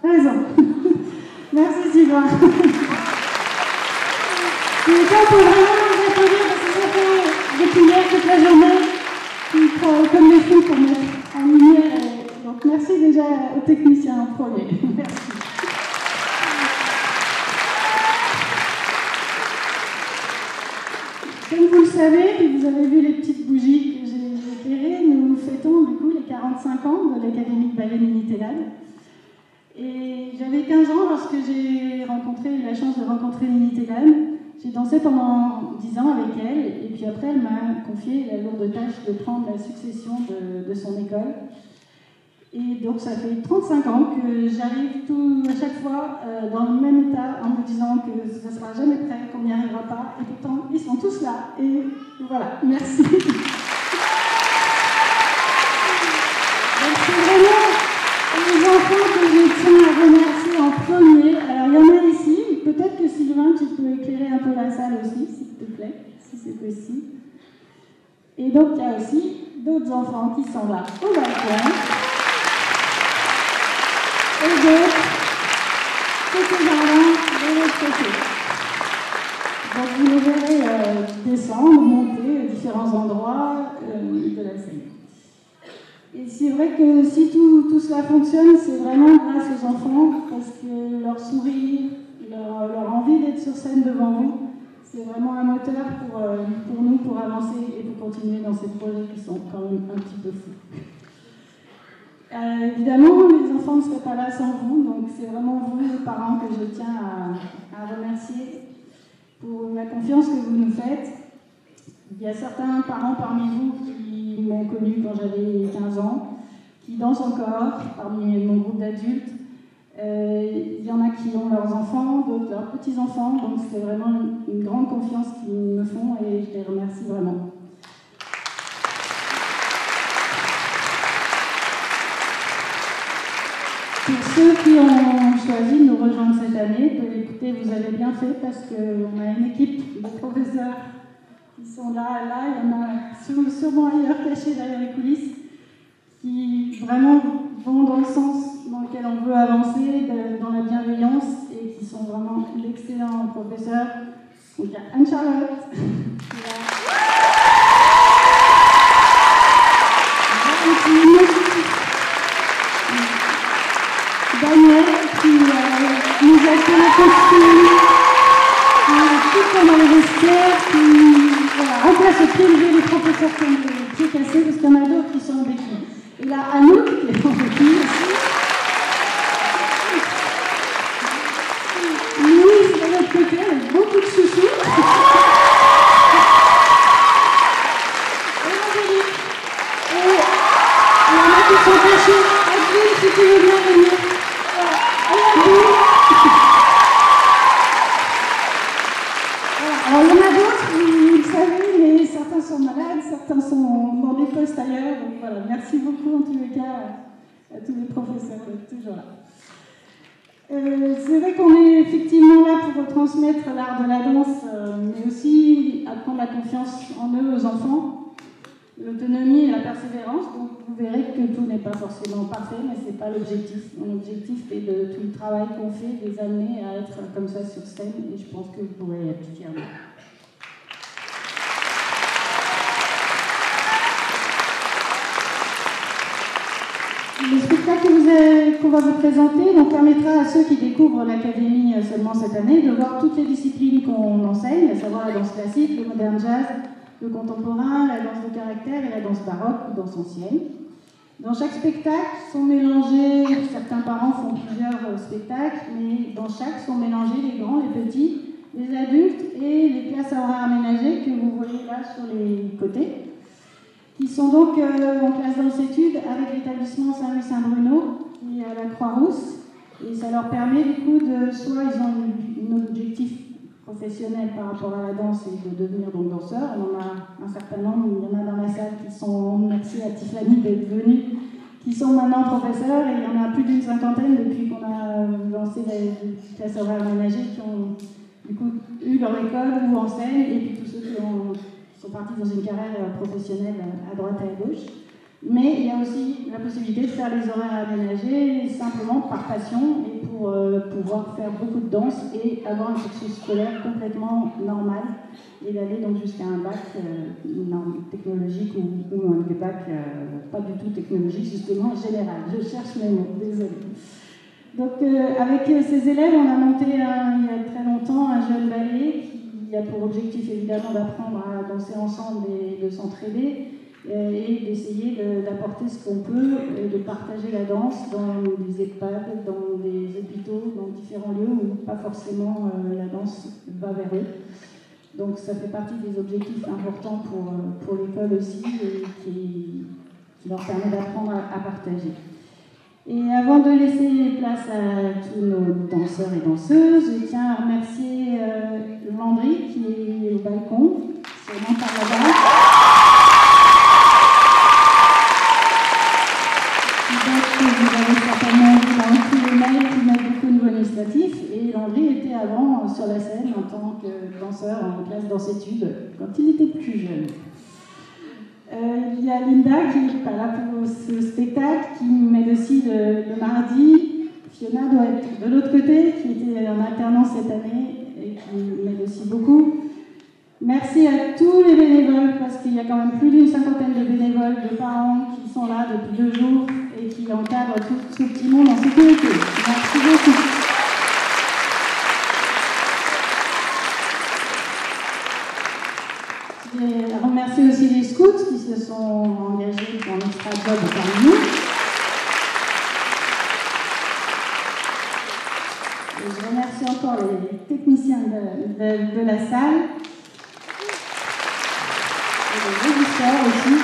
raison. Merci Sylvain. Et ça, on peut vraiment vous applaudir parce que ça fait depuis hier toute la journée, qui travaillent comme les fous pour mettre en lumière. Donc merci déjà aux techniciens en premier. Merci. Comme vous le savez, vous avez vu les petites bougies que j'ai éclairées, nous fêtons du coup les 45 ans de l'Académie de ballet Mini-Télade. Et j'avais 15 ans lorsque j'ai eu la chance de rencontrer Mini-Télade. J'ai dansé pendant 10 ans avec elle, et puis après elle m'a confié la lourde tâche de prendre la succession de son école. Et donc ça fait 35 ans que j'arrive à chaque fois dans le même état en me disant que ça ne sera jamais prêt, qu'on n'y arrivera pas, et pourtant ils sont tous là, et voilà, merci. Donc c'est vraiment les enfants que je tiens à remercier en premier. Alors il y en a ici, peut-être que Sylvain tu peux éclairer un peu la salle aussi, s'il te plaît, si c'est possible. Et donc il y a aussi d'autres enfants qui sont là au balcon. Et d'autres, côté jardin, de l'autre côté. Donc vous les verrez descendre, monter à différents endroits de la scène. Et c'est vrai que si tout cela fonctionne, c'est vraiment grâce aux enfants, parce que leur sourire, leur envie d'être sur scène devant vous, c'est vraiment un moteur pour nous, pour avancer et pour continuer dans ces projets qui sont quand même un petit peu fous. Évidemment, les enfants ne seraient pas là sans vous, donc c'est vraiment vous, les parents, que je tiens à remercier pour la confiance que vous nous faites. Il y a certains parents parmi vous qui m'ont connue quand j'avais 15 ans, qui dansent encore parmi mon groupe d'adultes. Il y en a qui ont leurs enfants, d'autres leurs petits-enfants, donc c'est vraiment une grande confiance qu'ils me font et je les remercie vraiment. Pour ceux qui ont choisi de nous rejoindre cette année, écoutez, vous avez bien fait parce qu'on a une équipe de professeurs qui sont là, il y en a sûrement ailleurs cachés derrière les coulisses, qui vraiment vont dans le sens dans lequel on veut avancer, dans la bienveillance, et qui sont vraiment d'excellents professeurs. Donc il y a Anne-Charlotte qui est là. Daniel qui nous a fait le costume, tout pendant les vestiaires, qui remplace le pied levé des professeurs qui ont les pieds cassés, parce qu'il y en a d'autres qui sont en béquille. Et là, Anouk qui est en béquille aussi. Louise de l'autre côté, avec beaucoup de chouchous. Et Angélique. Et il y en a qui sont cachés. Adrien, si tu veux bien venir. Alors il y en a d'autres, vous le savez, mais certains sont malades, certains sont dans des postes ailleurs. Donc voilà, merci beaucoup en tous les cas à tous les professeurs d'être toujours là. C'est vrai qu'on est effectivement là pour retransmettre l'art de la danse, mais aussi apprendre la confiance en eux aux enfants. L'autonomie et la persévérance, donc vous verrez que tout n'est pas forcément parfait, mais ce n'est pas l'objectif. Mon objectif est de tout le travail qu'on fait, les amener à être comme ça sur scène, et je pense que vous pourrez être fiers de moi. Le spectacle qu'on va vous présenter donc, permettra à ceux qui découvrent l'Académie seulement cette année de voir toutes les disciplines qu'on enseigne, à savoir la danse classique, le modern jazz, le contemporain, la danse de caractère et la danse baroque ou danse ancienne. Dans chaque spectacle sont mélangés, certains parents font plusieurs spectacles, mais dans chaque sont mélangés les grands, les petits, les adultes et les classes à horaires aménagées que vous voyez là sur les côtés, qui sont donc en classe danse-études avec l'établissement Saint-Louis-Saint-Bruno et à la Croix-Rousse. Et ça leur permet du coup soit ils ont un objectif professionnel par rapport à la danse et de devenir donc danseur. On en a un certain nombre, il y en a dans la salle qui sont, merci à Tiffany d'être venue, qui sont maintenant professeurs, et il y en a plus d'une cinquantaine depuis qu'on a lancé les classes horaires aménagées qui ont du coup eu leur école ou enseignent, et puis tous ceux qui sont partis dans une carrière professionnelle à droite et à gauche. Mais il y a aussi la possibilité de faire les horaires aménagés simplement par passion et pour pouvoir faire beaucoup de danse et avoir un cursus scolaire complètement normal et d'aller donc jusqu'à un bac technologique ou un bac pas du tout technologique, justement général. Je cherche mes mots, désolée. Donc avec ces élèves, on a monté il y a très longtemps un jeune ballet qui a pour objectif évidemment d'apprendre à danser ensemble et de s'entraider et d'essayer d'apporter ce qu'on peut, de partager la danse dans des EHPAD, dans des hôpitaux, dans différents lieux où pas forcément la danse va vers eux. Donc ça fait partie des objectifs importants pour l'école aussi et qui leur permet d'apprendre à partager. Et avant de laisser place à tous nos danseurs et danseuses, je tiens à remercier Landry qui est au balcon, sûrement par là-bas. Vous avez certainement vu dans tous les mails qui mettent beaucoup de niveau administratif. Et Landry était avant sur la scène en tant que danseur en classe danse-études quand il était plus jeune. Il y a Linda qui n'est pas là pour ce spectacle, qui m'aide aussi le mardi. Fiona doit être de l'autre côté, qui était en alternance cette année et qui m'aide aussi beaucoup. Merci à tous les bénévoles, parce qu'il y a quand même plus d'une cinquantaine de bénévoles, de parents qui sont là depuis 2 jours et qui encadrent tout ce petit monde en sécurité. Merci beaucoup. Je remercie aussi les scouts qui se sont engagés dans l'extra job parmi nous. Et je remercie encore les techniciens de la salle. Et les régisseurs aussi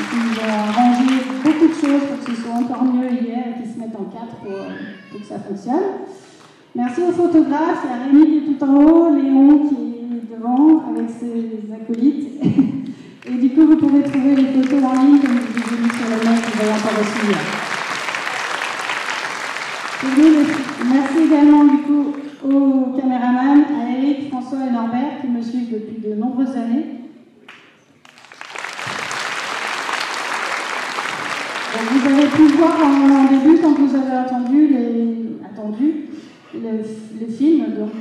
qui nous ont arrangé beaucoup de choses pour que ce soit encore mieux hier et qui se mettent en quatre pour que ça fonctionne. Merci aux photographes, il y a Rémi qui est tout en haut, Léon qui est devant avec ses acolytes. Et du coup, vous pouvez trouver les photos en ligne comme je vous ai mis sur le net, vous avez encore reçu hier. Merci également du coup aux caméramans, à Eric, François et Norbert qui me suivent depuis de nombreuses années. Donc, vous avez pu voir en début, quand vous avez entendu les films, donc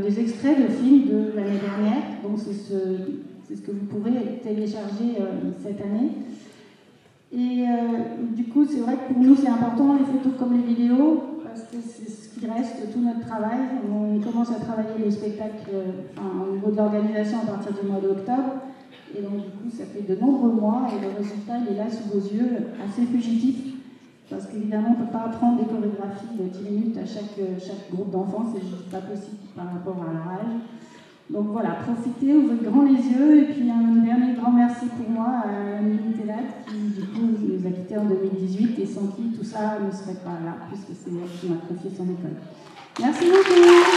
des extraits de films de l'année dernière. Donc c'est ce que vous pourrez télécharger cette année. Et du coup, c'est vrai que pour nous, c'est important, les photos comme les vidéos, parce que c'est ce qui reste de tout notre travail. On commence à travailler le spectacle au niveau de l'organisation à partir du mois d'octobre. Et donc, du coup, ça fait de nombreux mois et le résultat, il est là sous vos yeux, assez fugitif. Parce qu'évidemment, on ne peut pas apprendre des chorégraphies de 10 minutes à chaque groupe d'enfants, c'est juste pas possible par rapport à leur âge. Donc voilà, profitez, ouvrez grand les yeux. Et puis un dernier grand merci pour moi à Amélie Tellat, qui du coup nous a quittés en 2018 et sans qui tout ça ne serait pas là, puisque c'est elle qui m'a confié son école. Merci beaucoup.